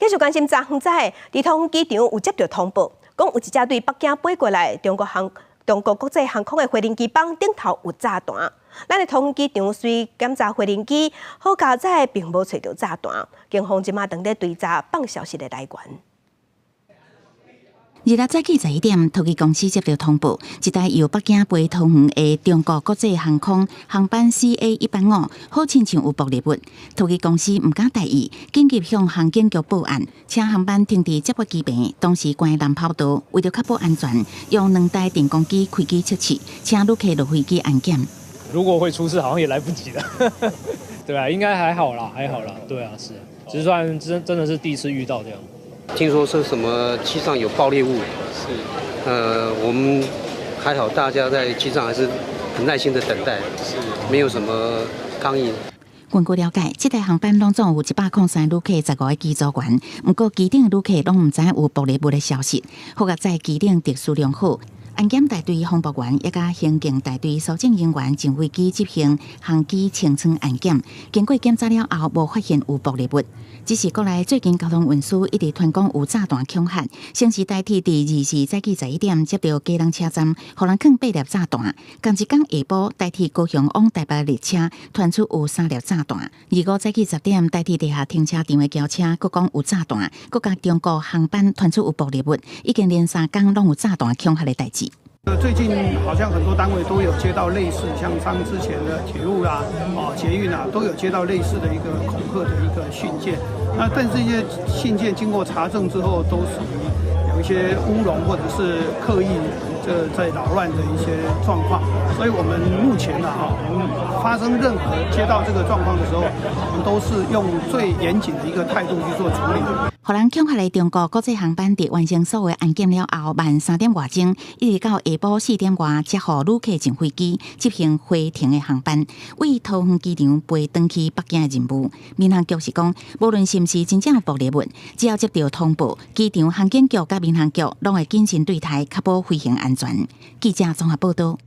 继续关心昨昏在儿童机场有接到通报，讲有一架对北京飞过来中国国际航空的飞行机帮顶头有炸弹。咱的通机场虽检查飞行机，好佳在并无找到炸弹。警方即马正在追查放消息的来源。 日早起11点，托机公司接到通报，一台由北京飞桃园的中国国际航空航班 CA185，好亲像有爆裂物。托机公司唔敢大意，紧急向航警局报案，请航班停伫接驳机坪，同时关南跑道，为了确保安全，用2台电工机开机测试，请旅客落飞机安检。如果会出事，好像也来不及了。对啊，应该还好啦，还好啦。对啊，是，只是算真的是第一次遇到这样。 听说是什么机上有爆裂物，是，我们还好，大家在机上还是很耐心的等待，是，没有什么抗议。根据了解，这台航班拢总有103旅客，15个机组员，不过机顶的旅客拢唔知有爆裂物的消息。好在在机顶特殊良好，安检大队防务员也甲刑警大队搜证人员进飞机执行航机清仓安检，经过检查了后，无发现有爆裂物。 只是国内最近交通运输一直传讲有炸弹恐吓，先是代替第24早起11点接到基隆车站，互人放8粒炸弹。同一天下晡代替高雄往台北列车传出有3粒炸弹。25早起10点代替地下停车场的轿车，佫讲有炸弹，佫甲中国航班传出有爆裂物，已经连3天拢有炸弹恐吓的代志。 最近好像很多单位都有接到类似，像之前的铁路啦、捷运啊，都有接到类似的一个恐吓的一个讯件。那但是这些信件经过查证之后，都属于有一些乌龙或者是刻意在扰乱的一些状况。所以我们目前呢，我们发生任何接到这个状况的时候，我们都是用最严谨的一个态度去做处理。 互人恐吓的中国国际航班伫完成所有安检了后，晚3点外钟，一直到下晡4点外，才互旅客进飞机执行回程的航班，为桃园机场飞转去北京的任务。民航局是讲，无论是毋是真正有爆裂物，只要接到通报，机场航警局甲民航局拢会谨慎对待，确保飞行安全。记者综合报道。